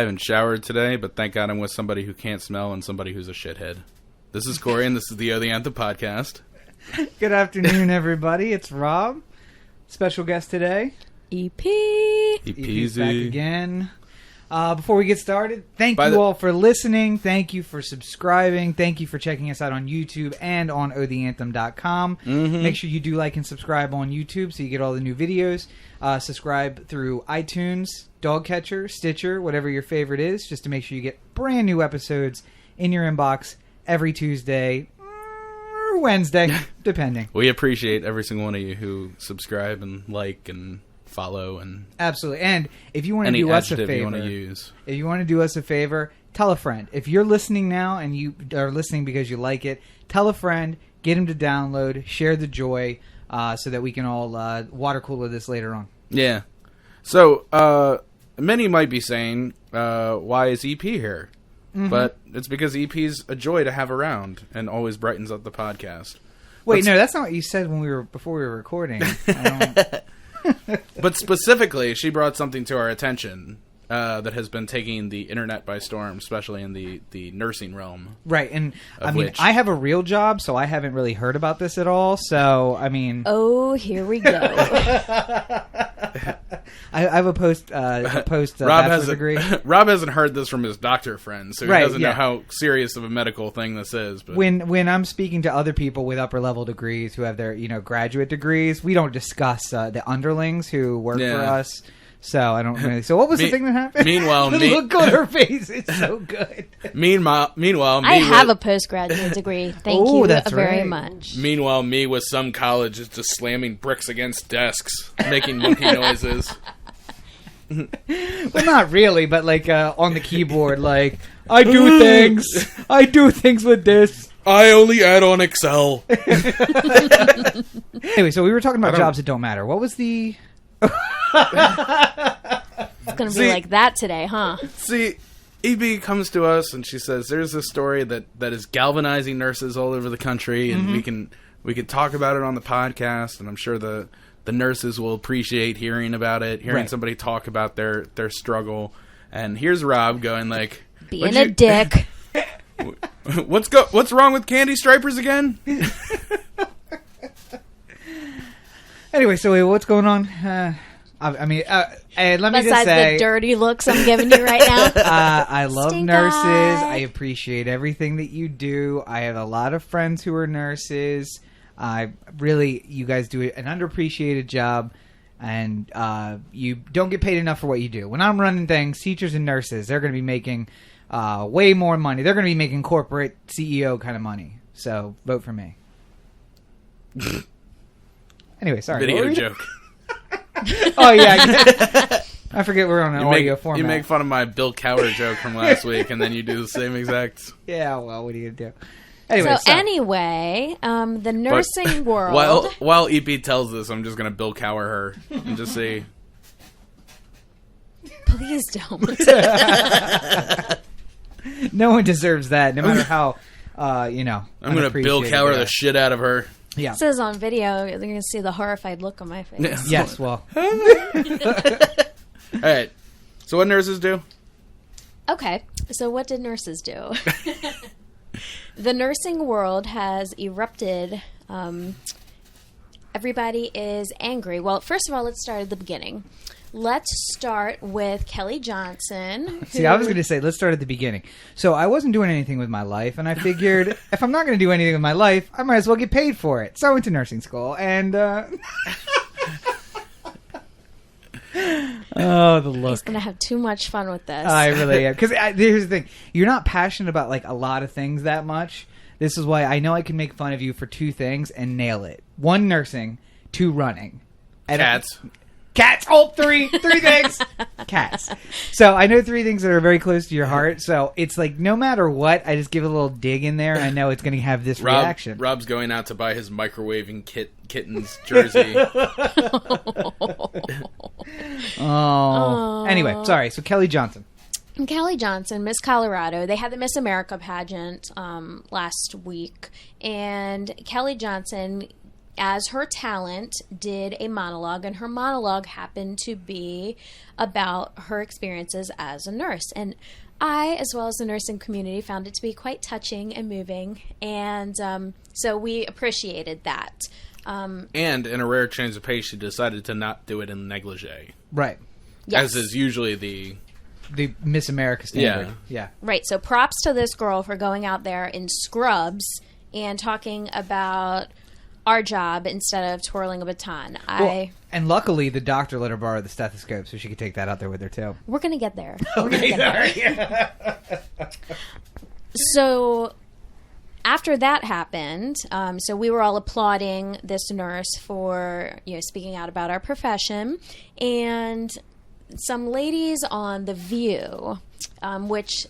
haven't showered today, but thank God I'm with somebody who can't smell and somebody who's a shithead. This is Cory, and this is the Anthem podcast. Good afternoon, everybody. It's Rob. Special guest today. EP. EP's back again. Before we get started, thank you all for listening. Thank you for subscribing. Thank you for checking us out on YouTube and on otheanthem.com. Mm-hmm. Make sure you do like and subscribe on YouTube so you get all the new videos. Subscribe through iTunes, Dogcatcher, Stitcher, whatever your favorite is, just to make sure you get brand new episodes in your inbox every Tuesday or Wednesday, depending. We appreciate every single one of you who subscribe and like and follow and absolutely. And if you want to do us a favor, if you want to do us a favor, tell a friend. If you're listening now and you are listening because you like it, tell a friend, get him to download, share the joy, so that we can all water cooler this later on. Yeah. So many might be saying, why is EP here? Mm-hmm. But it's because EP's a joy to have around and always brightens up the podcast. Wait, no, that's not what you said before we were recording. But specifically, she brought something to our attention that has been taking the internet by storm, especially in the nursing realm. Right, and I mean, I have a real job, so I haven't really heard about this at all. So, I mean... Oh, here we go. I have a post bachelor's degree. Rob hasn't heard this from his doctor friend, so he doesn't know how serious of a medical thing this is. But when I'm speaking to other people with upper level degrees who have their graduate degrees, we don't discuss the underlings who work for us. So I don't really. So what was the thing that happened? Meanwhile, the look on her face is so good. Meanwhile, I have a postgraduate degree. Thank you very much. Meanwhile, me with some college is just slamming bricks against desks, making monkey noises. Well, not really, but like on the keyboard, like I do things. I do things with this. I only add on Excel. Anyway, so we were talking about jobs that don't matter. What was the? It's going to be like that today, huh? See, EB comes to us and she says, "There's a story that is galvanizing nurses all over the country, and we can talk about it on the podcast, and I'm sure the nurses will appreciate hearing about it, hearing somebody talk about their struggle." And here's Rob going like, being a dick. What's wrong with candy stripers again? Anyway, so wait, what's going on? Let me just say... Besides the dirty looks I'm giving you right now. I love nurses. I appreciate everything that you do. I have a lot of friends who are nurses. You guys do an underappreciated job, and you don't get paid enough for what you do. When I'm running things, teachers and nurses, they're going to be making way more money. They're going to be making corporate CEO kind of money. So vote for me. Anyway, sorry. Video joke. Oh, yeah. I forget we're on an audio format. You make fun of my Bill Cowher joke from last week, and then you do the same exact... Yeah, well, what are you going to do? Anyway, the nursing world... While EP tells this, I'm just going to Bill Cowher her and just say... Please don't. No one deserves that, no matter how, I'm going to Bill Cowher the shit out of her. Yeah. It says on video, you're going to see the horrified look on my face. Yes, well. All right. So what nurses do? Okay. So what did nurses do? The nursing world has erupted. Everybody is angry. Well, first of all, let's start at the beginning. Let's start with Kelly Johnson. See, I was going to say, let's start at the beginning. So I wasn't doing anything with my life, and I figured if I'm not going to do anything with my life, I might as well get paid for it. So I went to nursing school, and... Oh, the look. He's going to have too much fun with this. I really am. Because here's the thing. You're not passionate about like a lot of things that much. This is why I know I can make fun of you for two things and nail it. One, nursing. Two, running. Cats. Oh, three things. Cats. So I know three things that are very close to your heart. So it's like no matter what, I just give a little dig in there. And I know it's going to have this reaction. Rob's going out to buy his microwaving kittens jersey. Oh. Anyway, sorry. So Kelly Johnson. Kelly Johnson, Miss Colorado. They had the Miss America pageant last week, and Kelly Johnson as her talent, did a monologue, and her monologue happened to be about her experiences as a nurse. And I, as well as the nursing community, found it to be quite touching and moving, and so we appreciated that. And in a rare change of pace, she decided to not do it in negligee. Right. Yes. As is usually the Miss America standard. Yeah. Right. So props to this girl for going out there in scrubs and talking about our job instead of twirling a baton. And luckily, the doctor let her borrow the stethoscope so she could take that out there with her, too. We're going to get there. Okay, So after that happened, so we were all applauding this nurse for, speaking out about our profession. And some ladies on The View, which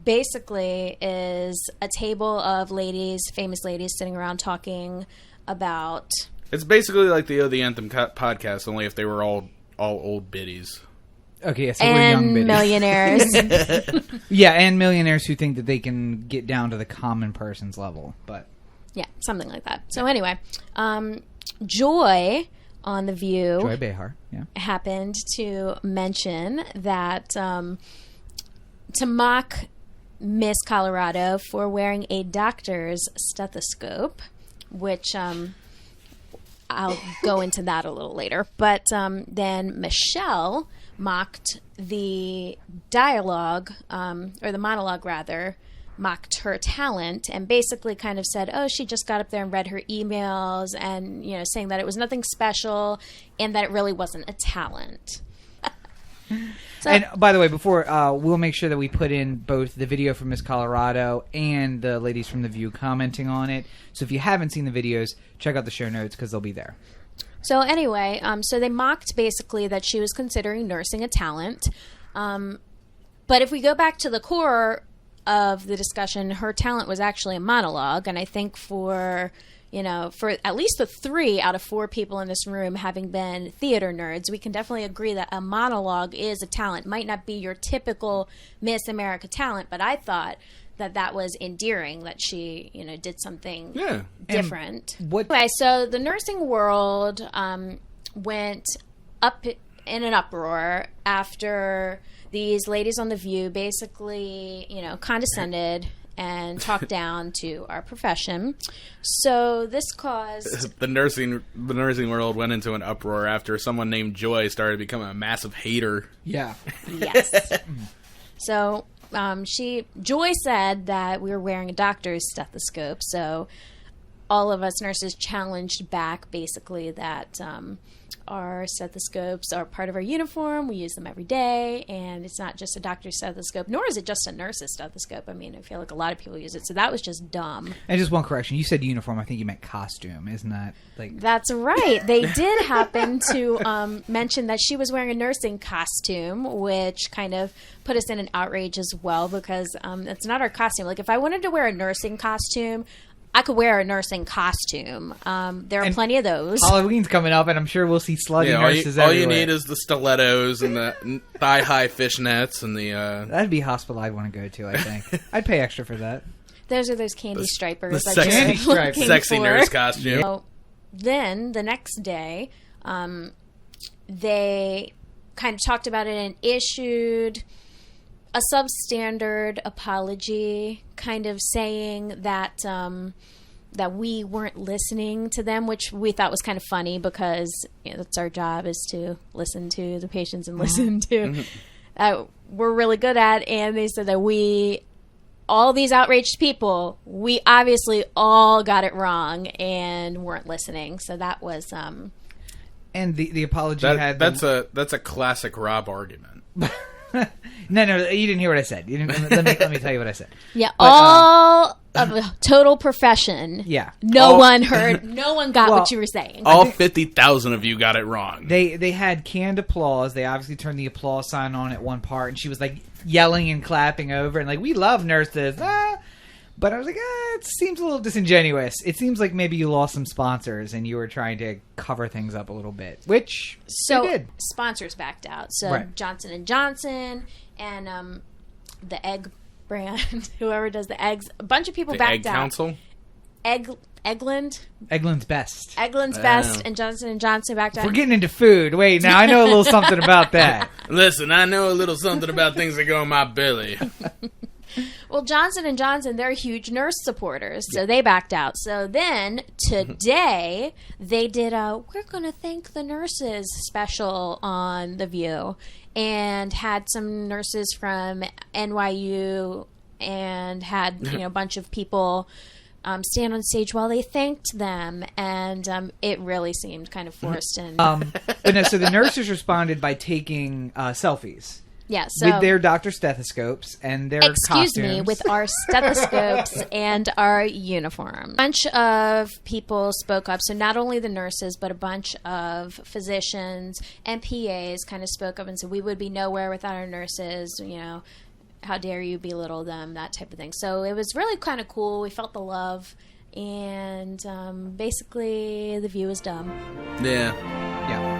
basically is a table of famous ladies sitting around talking about... It's basically like the Anthem podcast, only if they were all old biddies. Okay, so we're young biddies. Millionaires. Yeah, and millionaires who think that they can get down to the common person's level. But yeah, something like that. So anyway, Joy on The View... Joy Behar, yeah. ...happened to mention that to mock Miss Colorado for wearing a doctor's stethoscope, which... I'll go into that a little later. But then Michelle mocked the dialogue, or the monologue rather, mocked her talent and basically kind of said, oh, she just got up there and read her emails and, saying that it was nothing special and that it really wasn't a talent. So, and by the way, before we'll make sure that we put in both the video from Miss Colorado and the ladies from The View commenting on it. So if you haven't seen the videos, check out the show notes because they'll be there. So anyway, so they mocked basically that she was considering nursing a talent. But if we go back to the core of the discussion, her talent was actually a monologue. And I think for at least the 3 out of 4 people in this room having been theater nerds, we can definitely agree that a monologue is a talent. Might not be your typical Miss America talent, but I thought that was endearing that she, did something different. Anyway, so the nursing world went up in an uproar after these ladies on The View basically, condescended and talked down to our profession. So this caused... The nursing world went into an uproar after someone named Joy started becoming a massive hater. Yeah. Yes. So Joy said that we were wearing a doctor's stethoscope, so all of us nurses challenged back basically that our stethoscopes are part of our uniform. We use them every day, and it's not just a doctor's stethoscope, nor is it just a nurse's stethoscope. I mean, I feel like a lot of people use it, so that was just dumb. And just one correction. You said uniform. I think you meant costume. Isn't that like... That's right. They did happen to mention that she was wearing a nursing costume, which kind of put us in an outrage as well, because it's not our costume. Like, if I wanted to wear a nursing costume, I could wear a nursing costume. There are plenty of those. Halloween's coming up, and I'm sure we'll see slutty nurses everywhere. All you need is the stilettos and the thigh-high fishnets and the... That'd be a hospital I'd want to go to, I think. I'd pay extra for that. Those are those candy stripers. The sexy nurse costume. So then, the next day, they kind of talked about it and issued a substandard apology, kind of saying that that we weren't listening to them, which we thought was kind of funny because that's our job, is to listen to the patients and listen to we're really good at. And they said that all these outraged people, we obviously all got it wrong and weren't listening. So that was and the apology that's a classic Rob argument. No, you didn't hear what I said. You didn't. Let me tell you what I said. Yeah, but, all of a total profession. Yeah, no one heard. No one got what you were saying. All 50,000 of you got it wrong. They had canned applause. They obviously turned the applause sign on at one part, and she was like yelling and clapping over, and like, we love nurses. But I was like, it seems a little disingenuous. It seems like maybe you lost some sponsors and you were trying to cover things up a little bit, which they did. Sponsors backed out. So right. Johnson & Johnson and the egg brand, whoever does the eggs, a bunch of people backed out. Egg Council? Eggland's Best. Eggland's Best, and Johnson & Johnson backed out. We're getting into food. Wait, now I know a little something about that. Listen, I know a little something about things that go in my belly. Well, Johnson & Johnson, they're huge nurse supporters, so they backed out. So then, today, they did a We're Gonna Thank the Nurses special on The View, and had some nurses from NYU and had a bunch of people stand on stage while they thanked them, and it really seemed kind of forced. And but no, so the nurses responded by taking selfies. Yeah, so with their doctor stethoscopes and their costumes. With our stethoscopes and our uniform. A bunch of people spoke up, so not only the nurses, but a bunch of physicians and PAs kind of spoke up and said, we would be nowhere without our nurses, how dare you belittle them, that type of thing. So it was really kind of cool. We felt the love, and basically the View is dumb. Yeah.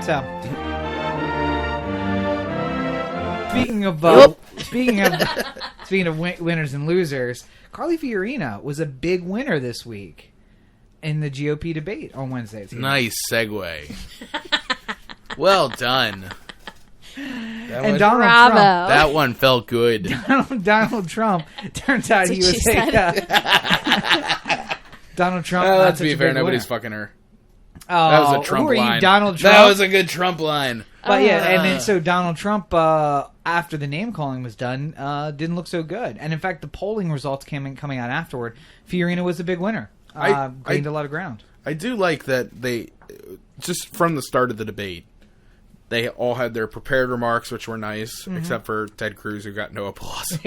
So... Speaking of winners and losers, Carly Fiorina was a big winner this week in the GOP debate on Wednesday. Nice segue. Well done. And Donald Trump. That one felt good. Donald Trump. Turns out he was Donald Trump. Let's be fair, nobody's fucking her. Oh, that was a Trump line. Donald Trump? That was a good Trump line. But yeah, and then so Donald Trump, after the name calling was done, didn't look so good. And in fact, the polling results coming out afterward, Fiorina was a big winner. Gained a lot of ground. I do like that they, just from the start of the debate, they all had their prepared remarks, which were nice, except for Ted Cruz, who got no applause.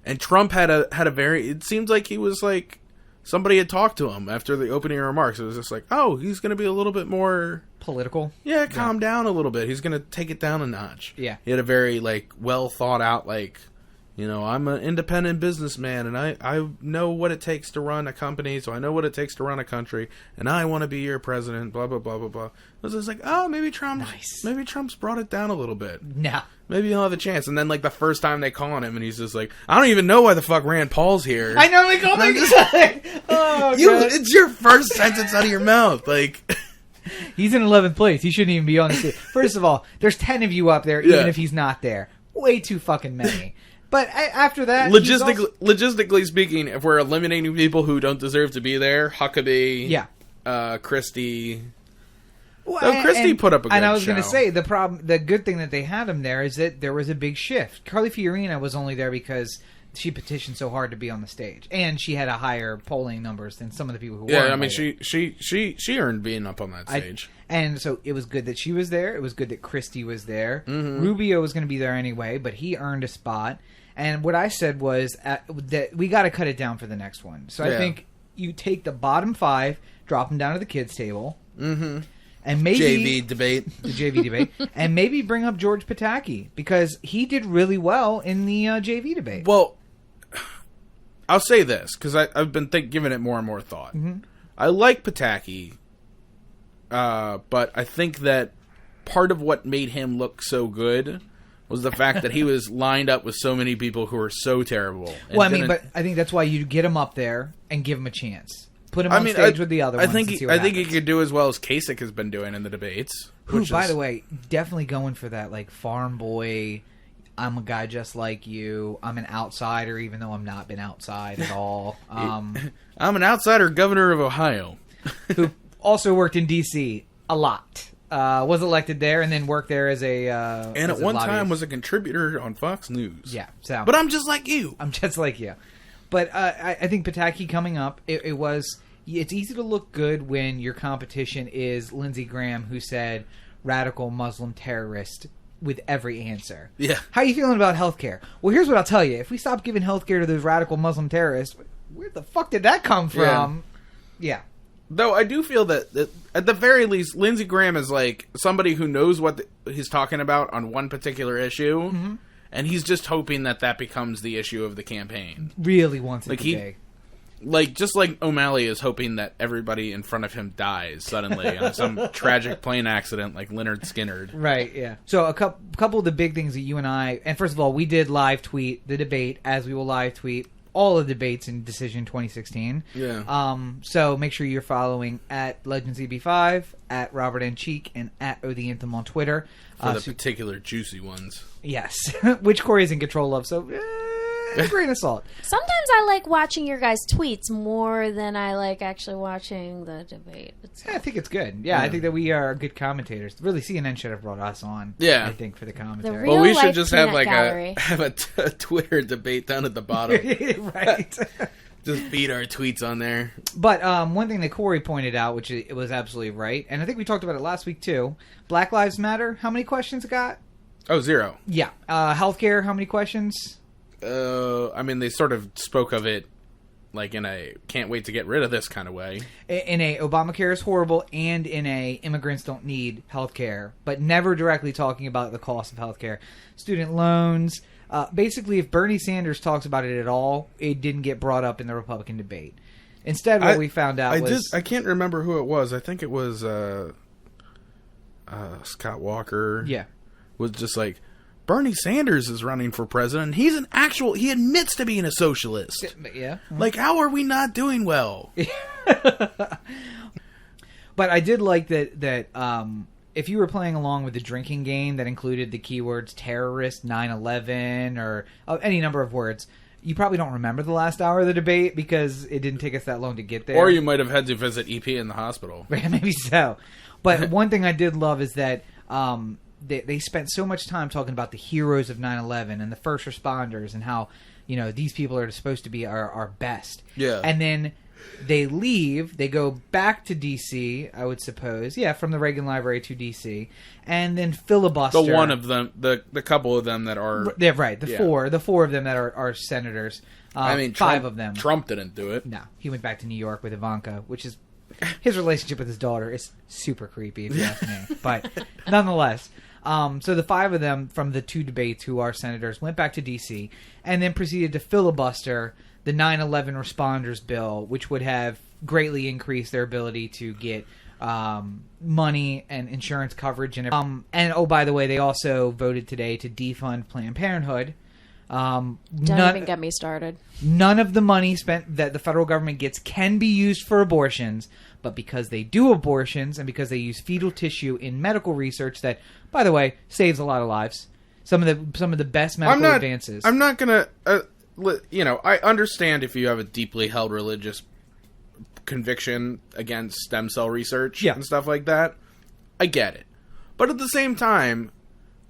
And Trump had a very, it seemed like he was like, somebody had talked to him after the opening remarks. It was just like, oh, he's going to be a little bit more... political? Yeah, calm down a little bit. He's going to take it down a notch. Yeah. He had a very, well thought out, I'm an independent businessman, and I know what it takes to run a company, so I know what it takes to run a country, and I want to be your president, blah, blah, blah, blah, blah. It was just like, oh, maybe Trump's brought it down a little bit. No. Maybe he'll have a chance. And then, the first time they call on him, and he's just like, I don't even know why the fuck Rand Paul's here. I know, oh my God. Oh, God. It's your first sentence out of your mouth. He's in 11th place. He shouldn't even be on the stage. First of all, there's 10 of you up there, even if he's not there. Way too fucking many. But after that... Logistically speaking, if we're eliminating people who don't deserve to be there, Huckabee, Christie... Well, Christie put up a good show. And I was going to say, the good thing that they had him there is that there was a big shift. Carly Fiorina was only there because she petitioned so hard to be on the stage. And she had a higher polling numbers than some of the people who were. Yeah, I mean, she earned being up on that stage. And so it was good that she was there. It was good that Christie was there. Mm-hmm. Rubio was going to be there anyway, but he earned a spot. And what I said was that we got to cut it down for the next one. So I think you take the bottom 5, drop them down to the kids' table. Mm-hmm. And maybe the JV debate, and maybe bring up George Pataki because he did really well in the JV debate. Well, I'll say this because I've been giving it more and more thought. Mm-hmm. I like Pataki, but I think that part of what made him look so good was the fact that he was lined up with so many people who were so terrible. Well, but I think that's why you get him up there and give him a chance. Put him on stage with the other ones. I think he could do as well as Kasich has been doing in the debates. Who, by the way, definitely going for that farm boy. I'm a guy just like you. I'm an outsider, even though I've not been outside at all. I'm an outsider, governor of Ohio, who also worked in D.C. a lot. Was elected there and then worked there as a and at one time was a contributor on Fox News. Yeah, but I'm just like you. I'm just like you. But I think Pataki coming up, it's easy to look good when your competition is Lindsey Graham, who said radical Muslim terrorist with every answer. Yeah. How are you feeling about healthcare? Well, here's what I'll tell you. If we stop giving healthcare to those radical Muslim terrorists, where the fuck did that come from? Yeah. Though I do feel that at the very least, Lindsey Graham is somebody who knows what he's talking about on one particular issue. Mm-hmm. And he's just hoping that becomes the issue of the campaign. Really wants it to be. Just like O'Malley is hoping that everybody in front of him dies suddenly on some tragic plane accident like Leonard Skinner. Right, yeah. So a couple of the big things that you and I... And first of all, we did live tweet the debate, as we will live tweet all of the debates in Decision 2016. Yeah. So make sure you're following at LegendsEB5, at Robert N. Cheek, and at the Anthem on Twitter. For the particular juicy ones. Yes. Which Cory is in control of, so a grain of salt. Sometimes I like watching your guys' tweets more than I like actually watching the debate. Yeah, I think it's good. Yeah, I think that we are good commentators. Really, CNN should have brought us on. Yeah. I think, for the commentary. The Well, we real should life just have peanut like a Twitter debate down at the bottom. Right. Just feed our tweets on there. But one thing that Cory pointed out, which it was absolutely right, and I think we talked about it last week too, Black Lives Matter, how many questions it got? Oh, 0. Yeah. Healthcare, how many questions? I mean, they sort of spoke of it like in a can't wait to get rid of this kind of way. In a Obamacare is horrible, and in a immigrants don't need healthcare, but never directly talking about the cost of healthcare. Student loans. Basically, if Bernie Sanders talks about it at all, it didn't get brought up in the Republican debate. Instead, what we found out was... I can't remember who it was. I think it was Scott Walker. Yeah. Was just like, Bernie Sanders is running for president. He admits to being a socialist. Yeah. Like, how are we not doing well? But I did like that if you were playing along with the drinking game that included the keywords terrorist, 9/11, or any number of words, you probably don't remember the last hour of the debate because it didn't take us that long to get there. Or you might have had to visit EP in the hospital. Maybe so. But one thing I did love is that they spent so much time talking about the heroes of 9/11 and the first responders and how, these people are supposed to be our best. Yeah. And then they leave. They go back to D.C., I would suppose. Yeah, from the Reagan Library to D.C. And then filibuster. The one of them, the couple of them that are... Yeah, right. The four of them that are senators. I mean, five of them. Trump didn't do it. No. He went back to New York with Ivanka, which is... His relationship with his daughter is super creepy, if you ask me. But nonetheless... So the 5 of them from the 2 debates who are senators went back to D.C. and then proceeded to filibuster the 9/11 responders bill, which would have greatly increased their ability to get money and insurance coverage. And oh, by the way, they also voted today to defund Planned Parenthood. Don't even get me started. None of the money spent that the federal government gets can be used for abortions, but because they do abortions and because they use fetal tissue in medical research that, by the way, saves a lot of lives. Some of the best medical advances. I'm not gonna, I understand if you have a deeply held religious conviction against stem cell research and stuff like that. I get it, but at the same time,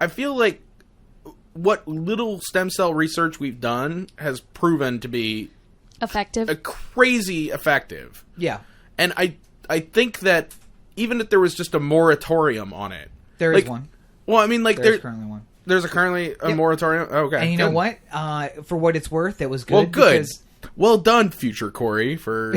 I feel like what little stem cell research we've done has proven to be effective, crazy effective. Yeah. And I think that even if there was just a moratorium on it. There is one. Well, I mean, there's currently one. There's currently a moratorium? Okay. And you know what? For what it's worth, it was good. Well, good. Well done, future Cory, for...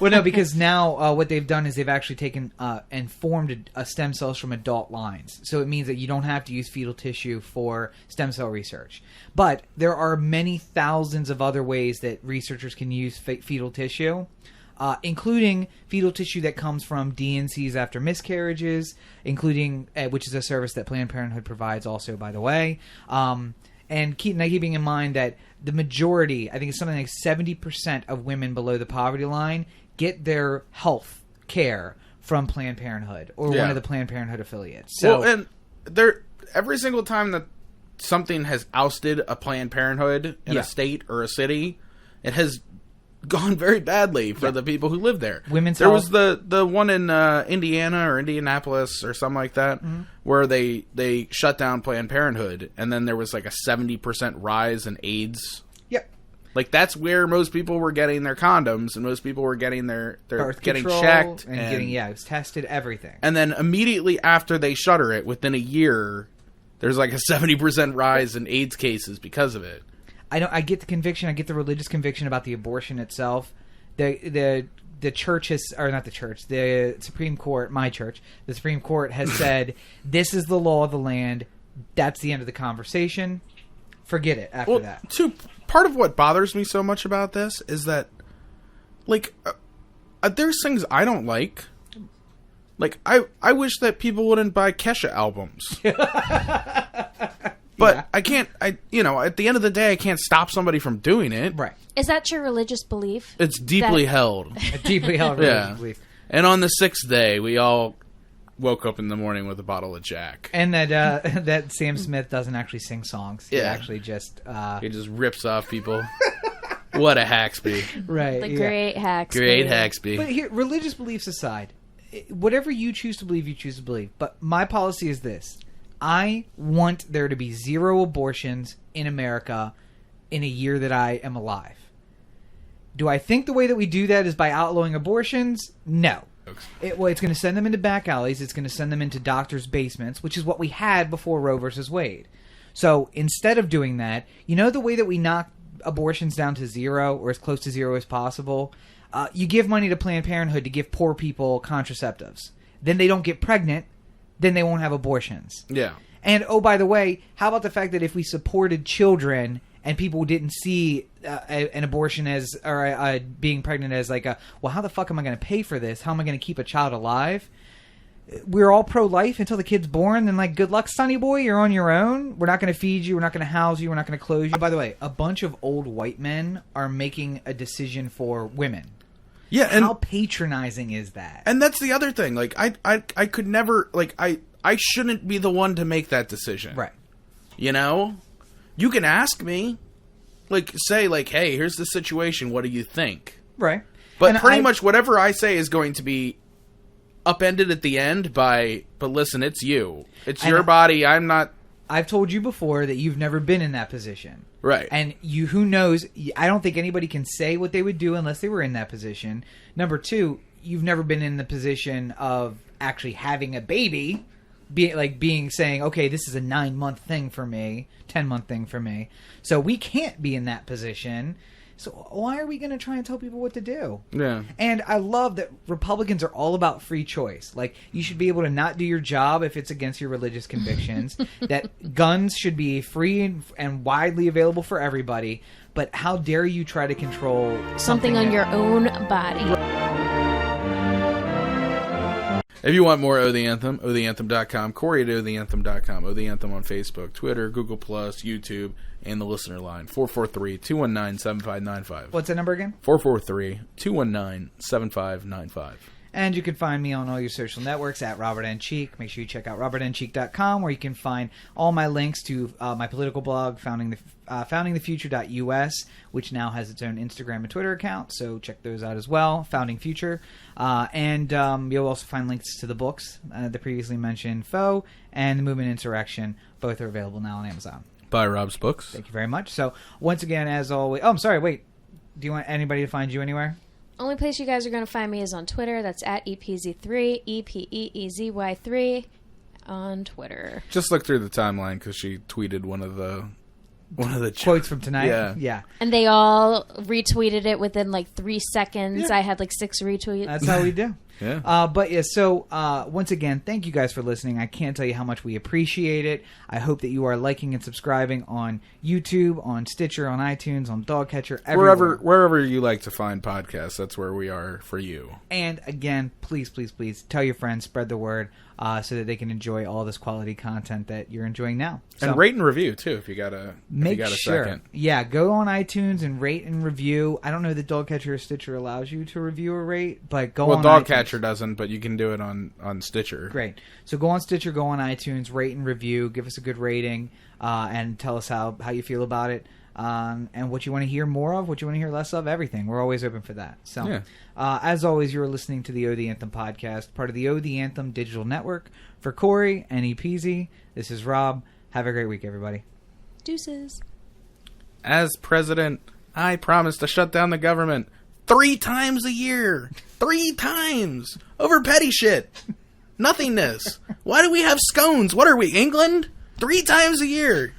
Well, no, because now what they've done is they've actually taken and formed stem cells from adult lines. So it means that you don't have to use fetal tissue for stem cell research. But there are many thousands of other ways that researchers can use fetal tissue, including fetal tissue that comes from DNCs after miscarriages, including which is a service that Planned Parenthood provides also, by the way. And keeping in mind that the majority, I think it's something like 70% of women below the poverty line get their health care from Planned Parenthood or one of the Planned Parenthood affiliates. So, and every single time that something has ousted a Planned Parenthood in a state or a city, it has gone very badly for the people who live there. There was the one in Indiana or Indianapolis or something like that, where they shut down Planned Parenthood, and then there was like a 70% rise in AIDS. Yep. Like that's where most people were getting their condoms, and most people were getting their birth getting control checked and getting it was tested, everything. And then immediately after they shutter it, within a year, there's like a 70% rise in AIDS cases because of it. I get the conviction. I get the religious conviction about the abortion itself. The church has, or not the church, the Supreme Court, my church, the Supreme Court has said this is the law of the land. That's the end of the conversation. Forget it after that. Part of what bothers me so much about this is that, like, there's things I don't like. Like, I wish that people wouldn't buy Kesha albums. But I can't, at the end of the day, I can't stop somebody from doing it. Right. Is that your religious belief? It's deeply held. A deeply held religious belief. And on the 6th day, we all woke up in the morning with a bottle of Jack. And that Sam Smith doesn't actually sing songs. He actually just... he just rips off people. What a Haxby. Right. The great Haxby. Great Haxby. But here, religious beliefs aside, whatever you choose to believe, you choose to believe. But my policy is this. I want there to be 0 abortions in America in a year that I am alive. Do I think the way that we do that is by outlawing abortions? No. It's going to send them into back alleys. It's going to send them into doctors' basements, which is what we had before Roe versus Wade. So instead of doing that, the way that we knock abortions down to 0 or as close to 0 as possible, you give money to Planned Parenthood to give poor people contraceptives. Then they don't get pregnant. Then they won't have abortions. Yeah. And, oh, by the way, how about the fact that if we supported children and people didn't see an abortion as, or being pregnant as like well, how the fuck am I going to pay for this? How am I going to keep a child alive? We're all pro-life until the kid's born. Then, like, good luck, sonny boy. You're on your own. We're not going to feed you. We're not going to house you. We're not going to clothe you. By the way, a bunch of old white men are making a decision for women. Yeah, and how patronizing is that? And that's the other thing. Like, I could never, like, I shouldn't be the one to make that decision. Right. You can ask me, like, say, like, hey, here's the situation. What do you think? Right. But pretty much whatever I say is going to be upended at the end by, but listen, it's you. It's your body. I'm not. I've told you before that you've never been in that position. Right. And who knows, I don't think anybody can say what they would do unless they were in that position. Number 2, you've never been in the position of actually having a baby, saying, okay, this is a 9-month thing for me, 10-month thing for me. So we can't be in that position. So why are we going to try and tell people what to do? Yeah. And I love that Republicans are all about free choice. Like, you should be able to not do your job if it's against your religious convictions. That guns should be free and widely available for everybody. But how dare you try to control something on your own body? If you want more of the Anthem, otheanthem.com, Cory at otheanthem.com, O The Anthem on Facebook, Twitter, Google+, YouTube, and the listener line, 443-219-7595. What's that number again? 443-219-7595. And you can find me on all your social networks at Robert N. Cheek. Make sure you check out robertncheek.com, where you can find all my links to my political blog, foundingthefuture.us, which now has its own Instagram and Twitter account. So check those out as well, Founding Future. And you'll also find links to the books, the previously mentioned Foe and The Movement Insurrection. Both are available now on Amazon. Buy Rob's books. Thank you very much. So once again, as always... Oh, I'm sorry, wait. Do you want anybody to find you anywhere? Only place you guys are going to find me is on Twitter. That's at EPZ3, EPEEZY3 on Twitter. Just look through the timeline because she tweeted one of the quotes from tonight. Yeah. And they all retweeted it within like 3 seconds. Yeah. I had like 6 retweets. That's how we do. Yeah. But yeah, so once again, thank you guys for listening. I can't tell you how much we appreciate it. I hope that you are liking and subscribing on YouTube, on Stitcher, on iTunes, on Dogcatcher, everywhere. Wherever you like to find podcasts, that's where we are for you. And again, please, please, please tell your friends, spread the word, so that they can enjoy all this quality content that you're enjoying now. So, and rate and review too, if you got a second. Yeah, go on iTunes and rate and review. I don't know that Dogcatcher or Stitcher allows you to review or rate, but go on Dogcatcher doesn't, but you can do it on Stitcher. Great. So go on Stitcher, go on iTunes, rate and review, give us a good rating, and tell us how you feel about it, and what you want to hear more of, what you want to hear less of, everything. We're always open for that. So, as always, you're listening to the O The Anthem podcast, part of the O The Anthem digital network. For Cory and EPZ, this is Rob. Have a great week, everybody. Deuces. As president, I promise to shut down the government 3 times a year. 3 times. Over petty shit. Nothingness. Why do we have scones? What are we, England? 3 times a year.